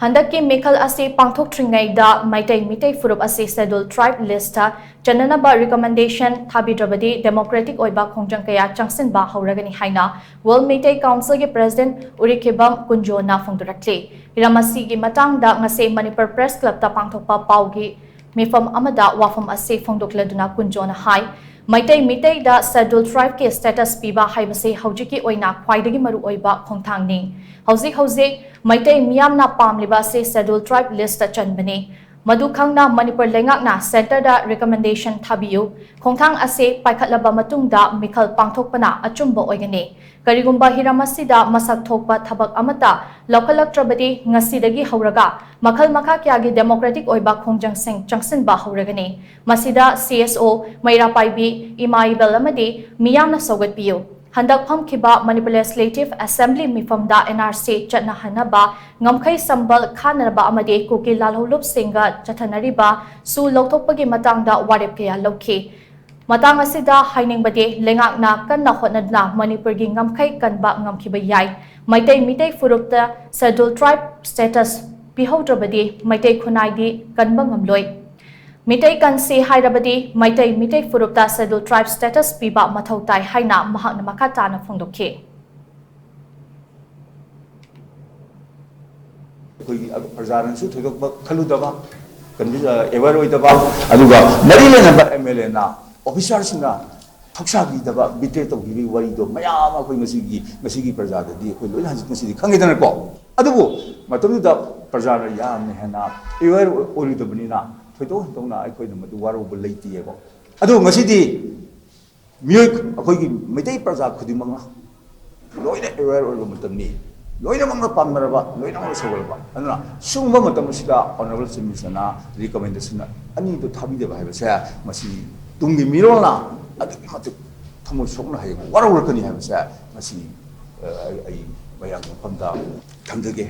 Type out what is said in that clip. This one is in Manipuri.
Handak ki Meekhal ase pangthoktringei da Meitei-Meetei phurup ase scheduled tribe list ta Channaba recommendation thabidrabadi democratic oiba Khongjang kaya changshinba houragani haina World Meitei Council ki President Urikhinbam Kunjo na phongdorakli. Hiramasi ki matangda ngase Manipur Press Club ta pangthokpa paugi mifam amada wafam ase phongdokladuna Kunjo na hai Meitei-Meetei da scheduled tribe ke status piba haibase haujiki oina khwaidagi maru oiba khongthang ni hauzik Meitei miyam na pamliba se scheduled tribe list ta chanbani madu khangna Manipur lengak na center da recommendation thabiyu khongthang ase paikhatlaba matungda Meekhal pangthokpana achumba oigani karigumba hiramasida masak thokpa thabak amata laukalaktrabadi ngasidagi hauraga makhal makha kyagi democratic oiba Khongjang sing changshinba hauragani masida CSO Maira Paibi Imaibel amadi miyamna sogatpiyu Handak phamkiba Manipur Legislative Assembly mifamda NRC Channaba ngamkhai sambal khanaraba amade kuki lalholup singa chathanariba su lokthokpagi matangda warep kaya lokhi matang asida hainingbade lengakna kanna hotnadna Manipur gi ngamkhai kanba ngamkhiba yai Meitei-Meetei phurupta scheduled tribe status pihodrabadi Meitei khunaidi kanba ngamloi Meitei kan se hairabadi Meitei-Meetei phurupta scheduled tribe status piba mathautai haina mahakna makata na phongdokhe koi prajaran su thodok khaludaba kanbija ever oidaba aduga marile na MLA na officer singa thoksabi daba bite to gi wari do mayama koi masigi prajada di koi loi hanjit masidi khangedana ko adubu matamdu da prajara yam ne hena ever oidabani na thoido dongna ai khoi na madu waru bu leiti ego adu ngasidi mioi khoi gi Meitei praja khudimanga loina ever oiba matamni loina mangna pammaraba loina mangna sawalba aduna sungba matam sida honorable chimisana recommendation ani do thabi ba haiba sa masi tungi mirona adu matu thamo sokna hai waru kani haiba sa masi ai bayang pamda thamdage